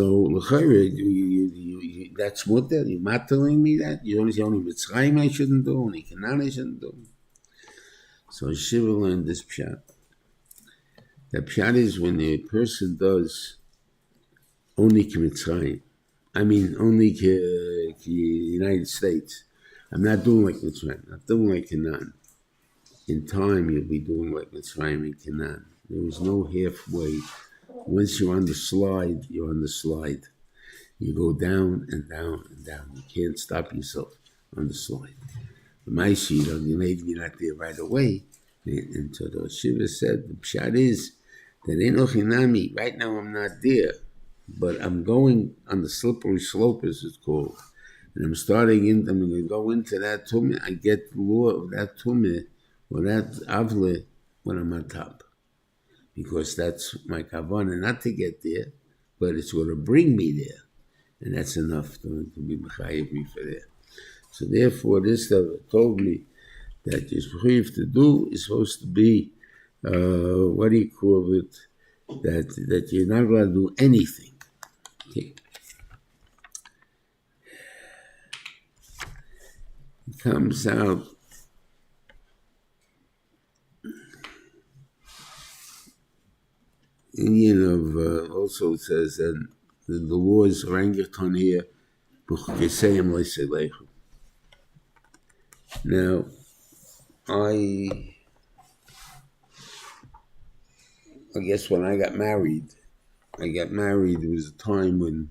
what that you're not telling me that you only Mitzrayim I shouldn't do, only Canaan I shouldn't do. So Shiva learned this pshat. The pshat is when a person does only Mitzrayim. I mean only United States. I'm not doing like Mitzrayim. I'm not doing like Canaan. In time you'll be doing like Mitzrayim and Canaan. There is no halfway. Once you're on the slide, you're on the slide. You go down and down and down. You can't stop yourself on the slide. The Maishi, you're not there right away. And so the Shiva said, the pshat is that Enochinami, right now I'm not there, but I'm going on the slippery slope, as it's called. And I'm going to go into that tumah. I get the law of that tumah or that avle when I'm on top. Because that's my kavanah not to get there, but it's going to bring me there. And that's enough to be mechayev me for that. So therefore, this told me that you're supposed to do is supposed to be, what do you call it, that you're not allowed to do anything. Okay. It comes out Indian of also says that the laws are angerton here. Now, I guess when I got married, there was a time when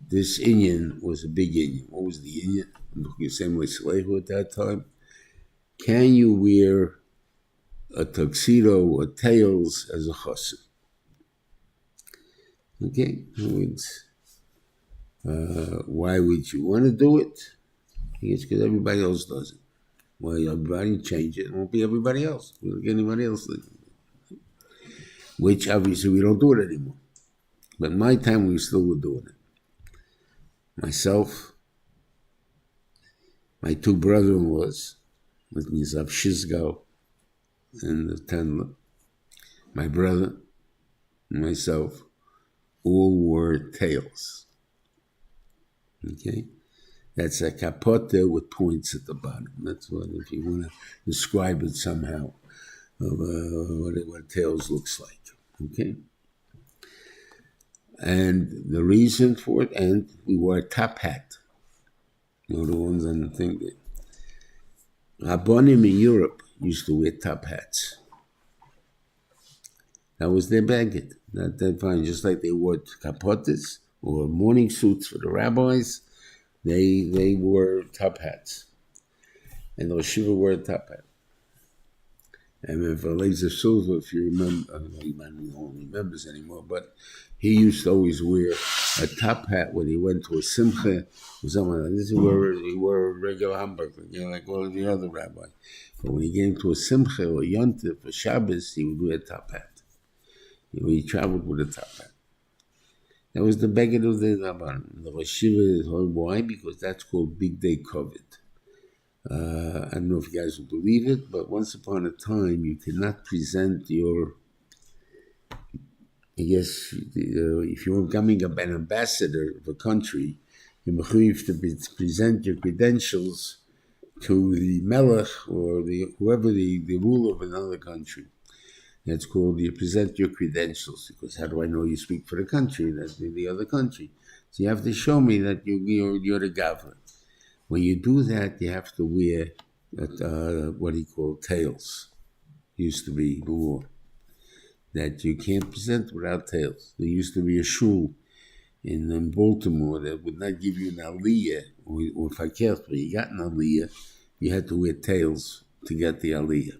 this Indian was a big Indian. What was the Indian? At that time. Can you wear a tuxedo or tails as a chassid? Okay, why would you want to do it? It's because everybody else does it. Well, everybody change it, it won't be everybody else. We don't get anybody else doing it. Which obviously we don't do it anymore. But in my time, we still were doing it. Myself, my two brother-in-laws, with Nizav Shizgal and the Tanla, my brother, and myself, all wore tails. Okay? That's a capote with points at the bottom. That's what, if you want to describe it somehow, what tails looks like. Okay? And the reason for it, and we wore a top hat. You know, the ones on the thing there. Rabbonim in Europe used to wear top hats. That was their baggage. That fine, just like they wore capotes or morning suits for the rabbis, they wore top hats. And the Shiva wore a top hat. And then for Laser Silva, if you remember, he no one remembers anymore, but he used to always wear a top hat when he went to a simcha or something like this. He wore a regular hamburger, like all of the other rabbis. But when he came to a simcha or yontif or Shabbos, he would wear a top hat. He traveled with a top hat. That was the beggar of the Rabban. The Rosh Yeshiva is why? Because that's called Big Day Kovid. I don't know if you guys will believe it, but once upon a time, you could not present your, I guess, if you're becoming an ambassador of a country, you're mechuyev to present your credentials to the melech or whoever the ruler of another country. That's called, you present your credentials, because how do I know you speak for the country? That's the other country. So you have to show me that you're the governor. When you do that, you have to wear what he called tails. Used to be the law that you can't present without tails. There used to be a shul in Baltimore that would not give you an aliyah, or if I careful, you got an aliyah, you had to wear tails to get the aliyah.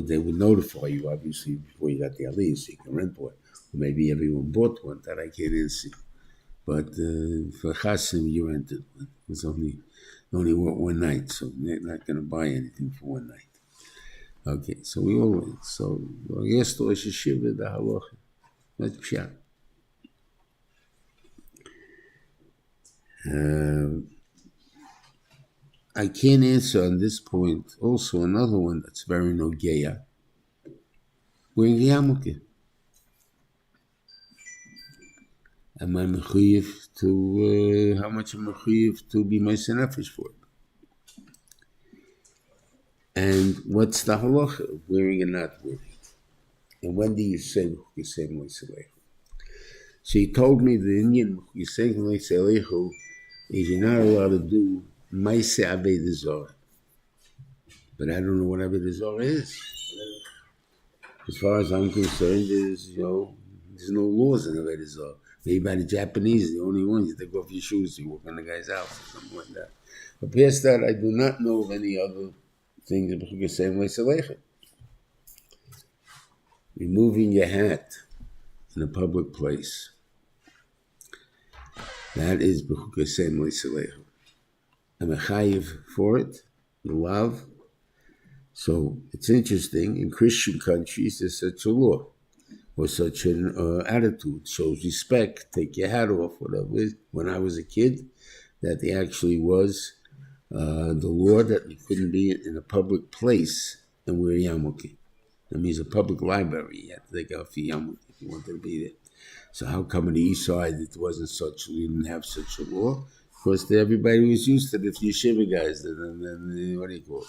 They would notify you, obviously, before you got the aliyah, so you can rent one. Or maybe everyone bought one, that I can't see. But for Chasim, you rented one. It was only one night, so they're not going to buy anything for one night. Okay, so we all went. So, yes, to Rosh Yeshiva, the halacha. That's pshat. I can't answer on this point. Also, another one that's very nogeya. We're in Yamuke. Am I mechuyev to, how much am I mechuyev to be my nefesh for? And what's the halacha of wearing and not wearing? And when do you say Yisem Leiselechu? So he told me the Indian Yisem Leiselechu is you're not allowed to do Maise Aved Zorah. But I don't know what Aved Zorah is. As far as I'm concerned, there's no laws in Aved Zorah. Maybe by the Japanese, the only ones, you take off your shoes, you walk in the guy's house, or something like that. But past that, I do not know of any other things that you say in removing your hat in a public place. That is b'chukasem leiselechu. I'm a chayiv for it, love. So it's interesting, in Christian countries, there's such a law, or such an attitude, shows respect, take your hat off, whatever. When I was a kid, that there actually was the law that we couldn't be in a public place and wear yarmulke. That means a public library, you had to take off your yarmulke if you wanted to be there. So how come on the east side it wasn't such, we didn't have such a law? Of course, everybody was used to the yeshiva guys, and what do you call it?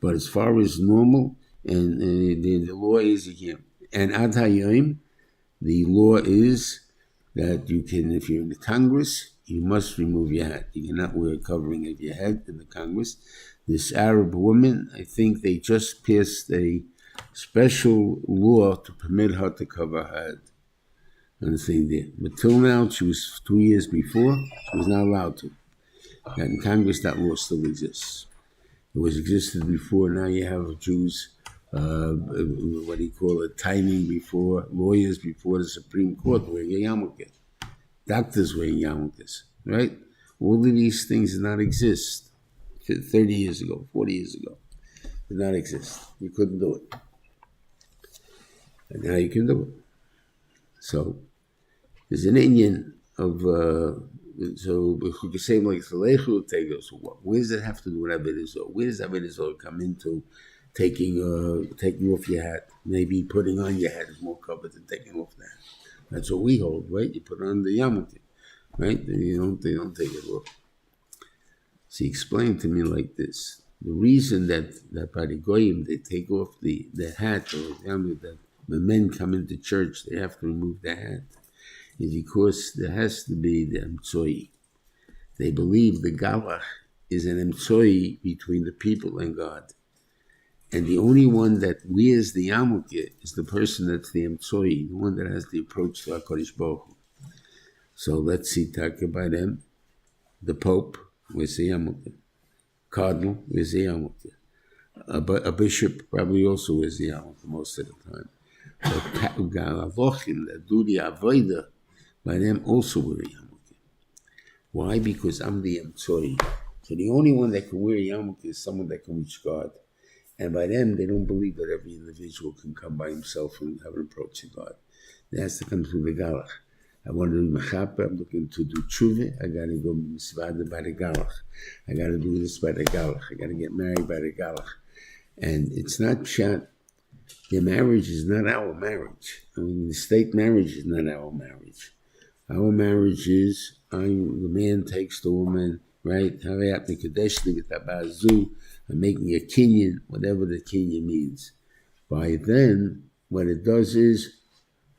But as far as normal, and the law is you can't. And ad hayom, the law is that you can, if you're in the Congress, you must remove your hat. You cannot wear a covering of your head in the Congress. This Arab woman, I think they just passed a special law to permit her to cover her head. And the thing there. But till now, she was 2 years before, she was not allowed to. And in Congress, that law still exists. It was existed before. Now you have Jews, what do you call it, timing before, lawyers before the Supreme Court wearing a yarmulke. Doctors wearing yarmulkes, right? All of these things did not exist 30 years ago, 40 years ago. Did not exist. You couldn't do it. And now you can do it. So, there's an Indian of, so we say like Salechu, take us. Where does that have to do with Aved Zorah? Where does Aved Zorah come into taking off your hat? Maybe putting on your hat is more covered than taking off the hat. That's what we hold, right? You put on the yarmulke, right? They don't take it off. So he explained to me like this: the reason that by the goyim they take off the hat or the yarmulke, that when men come into church they have to remove the hat, is because there has to be the emtsoi. They believe the galach is an emtsoi between the people and God. And the only one that wears the yarmulke is the person that's the emtsoi, the one that has the approach to HaKadosh Baruch Hu. So let's see, talk about them. The Pope wears the yarmulke. Cardinal wears the yarmulke. A bishop probably also wears the yarmulke most of the time. But Galochim that do the avodah, by them also wear a yarmulke. Why? Because I'm the Metzora. So the only one that can wear a yarmulke is someone that can reach God. And by them, they don't believe that every individual can come by himself and have an approach to God. It has to come through the galach. I want to do mechaper, I'm looking to do tshuva, I got to go misvada by the galach. I got to do this by the galach. I got to get married by the galach. And it's not pshat. The marriage is not our marriage. I mean, the state marriage is not our marriage. Our marriage is, the man takes the woman, right? I'm making a kinyan, whatever the kinyan means. By then, what it does is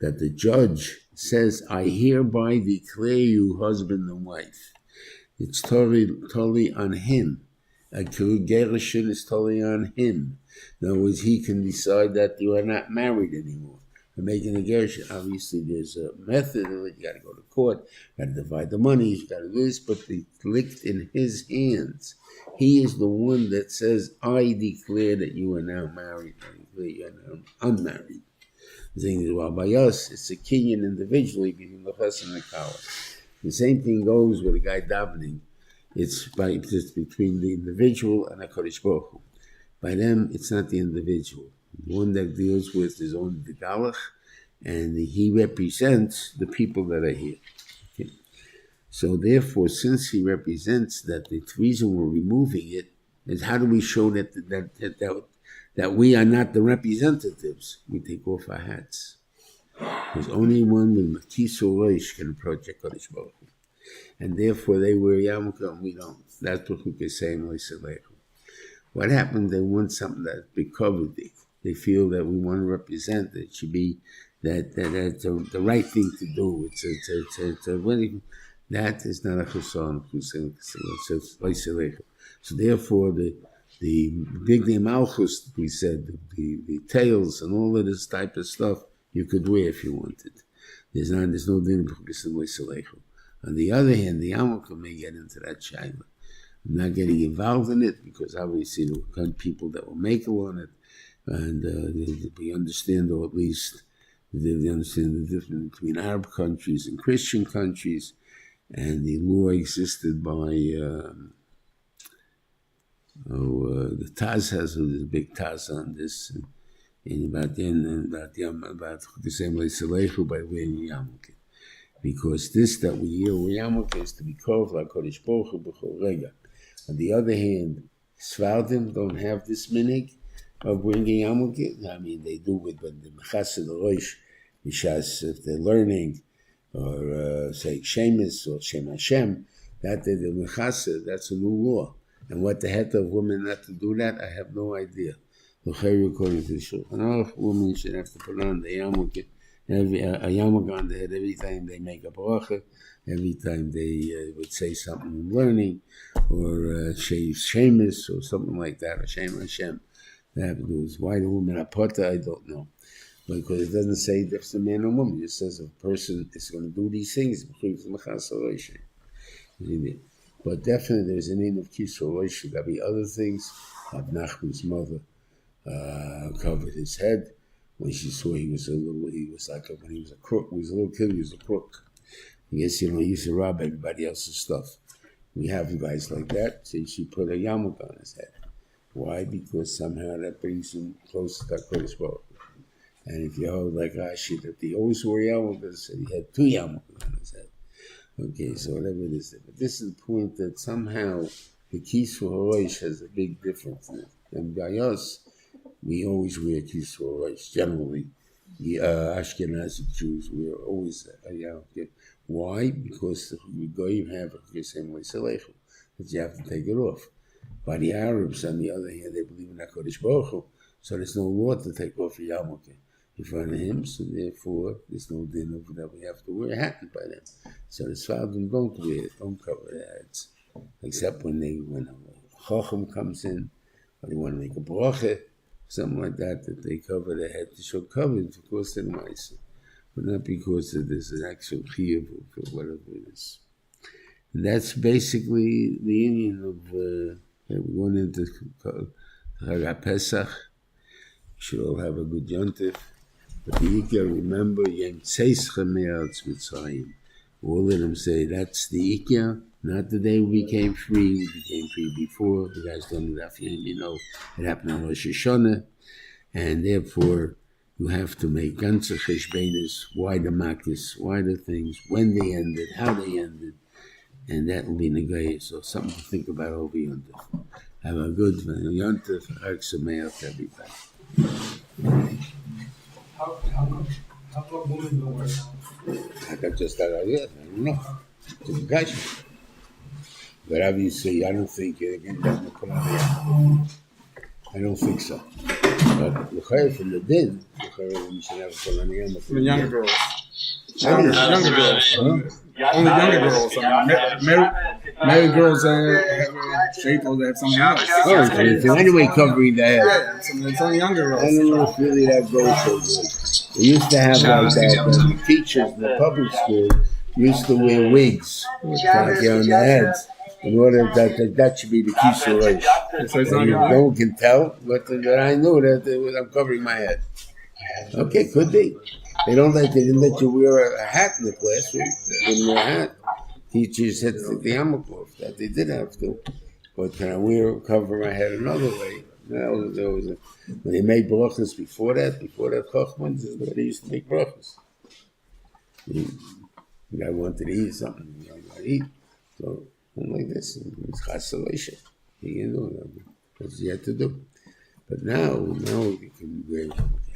that the judge says, I hereby declare you husband and wife. It's totally on him. A Gershon is totally on him. In other words, he can decide that you are not married anymore. For making a Gershon, obviously there's a method of it. You got to go to court, got to divide the money, you got to do this, but the licked in his hands. He is the one that says, I declare that you are now married, I declare you are now unmarried. The thing is, well, by us, it's a kinyan individually between the chas and the kala. The same thing goes with a guy davening. It's between the individual and a Kodesh Baruch Hu. By them, it's not the individual. The one that deals with is only the galach, and he represents the people that are here. Okay. So therefore, since he represents that, the reason we're removing it is how do we show that we are not the representatives? We take off our hats. There's only one with Makiso Roish can approach a Kodesh Baruch Hu. And therefore they wear yarmulke and we don't. That's what we can say in Leisalechu. What happened? They want something that's covered. They feel that we want to represent it. It should be that the right thing to do. That is not a chesron. So therefore the big name malchus, we said, the tails and all of this type of stuff you could wear if you wanted. There's no din b'chukas in Leisalechu. On the other hand, the yarmulke may get into that shaila. I'm not getting involved in it because obviously there were people that will make law on it, and we understand, or at least they understand the difference between Arab countries and Christian countries, and the law existed by the Taz has a big Taz on this, and about the same way Selechu by wearing yarmulke. Because this that we hear yarmulke is to be called like Kodesh Baruch Hu b'chol rega. On the other hand, Svardim don't have this minig of wearing yarmulke. I mean, they do it, but the mechased roish, mishas if they're learning, or say shemis or shem Hashem, that the mechased, that's a new law. And what the head of women not to do that, I have no idea. According to the Shulchan Aruch, women should have to put on the yarmulke. A yarmulke on the head every time they make a bracha, every time they would say something in learning, or shemis or something like that, or shem Hashem. They have to do is why the woman are potter, I don't know. Because it doesn't say if it's a man or woman, it says if a person is going to do these things, but definitely there's a name of Kisor Rosh. There'll be other things. Nachman's mother covered his head. When she saw he was when he was a crook, he was a little kid, he was a crook. I guess, he used to rob everybody else's stuff. We have guys like that, so she put a yarmulke on his head. Why? Because somehow that brings him closer to Kodesh Baruch Hu. And if you hold like Rashi, that he always wore yarmulkes, so he had two yarmulkes on his head. Okay, so whatever it is. But this is the point that somehow the Kisur Horosh has a big difference in it. And by us, we always wear Kisur Horosh, generally. The Ashkenazi Jews wear always a yarmulke. Why? Because the Goyim have the same way Selechu, that you have to take it off. By the Arabs, on the other hand, they believe in HaKadosh Baruch Hu, so there's no law to take off a yarmulke in front of him, so therefore there's no din of that we have to wear a hat by them. So the Svardim don't wear it, don't cover their heads, except when a Chacham comes in, or they want to make a bracha, something like that, that they cover their head to show coverage, of course they're nice, but not because there's an actual chiyuv or whatever it is. And that's basically the union of, we're going into Chag Pesach. We should all have a good Yontif. But you can remember Yem Tzeis Chameretz Mitzrayim. All of them say that's the Ikya, not the day we became free. We became free before. The guys told me that, you know, it happened on Rosh Hashanah, and therefore you have to make ganze cheshbenis, why the makis, why the things, when they ended, how they ended, and that will be negayah. So something to think about over Yontif. Have a good Yontif, Chag Sameach to everybody. How come women don't wear now? I got just that idea. I don't know. It's a question. But obviously, I don't think you're going to put on the I don't think so. But the Chayr from the din, the Chayr you should have put on the For the younger girls. Younger girls. Huh? Only younger girls. Married girls have shape or they have something else. Oh, so anyway, covering the head. Yeah, it's only younger I girls. don't know if really that goes so good. They used to have like that. The teachers in the public school used to wear wigs with khaki on their heads. In order that should be the key race. So it's not No one can tell, but I knew that I'm covering my head. Okay, could be. They didn't let you wear a hat in the classroom. They didn't wear a hat. Teachers had to take the yarmulke off. That they did have to. But can I cover my head another way? When they made brachas before that Chochman, this is the way they used to make brachas. The guy wanted to eat something, he wanted to eat. So, something like this, it's chassalation. He can do it. That's what you have to do. But now you can wear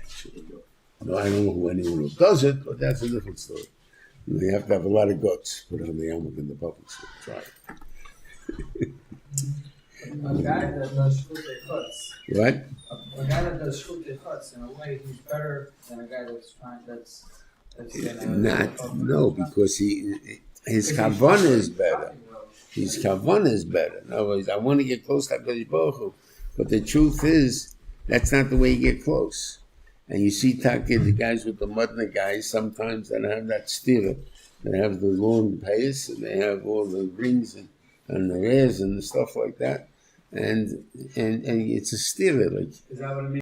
actually do. No, I don't know anyone who does it, but that's a different story. You have to have a lot of guts put on the yarmulke in the public school. Try it. A guy that does shchutei chutz. What? A guy that does shchutei chutz, in a way, he's better than a guy that's No, because his kavanah is better. His kavanah is better. In other words, I want to get close to HaKadosh Baruch Hu, but the truth is, that's not the way you get close. And you see the guys with the mudna guys, sometimes they have that stira. They have the long payas, and they have all the rings and the rares and stuff like that. And it's a stira. Like, is that what it means?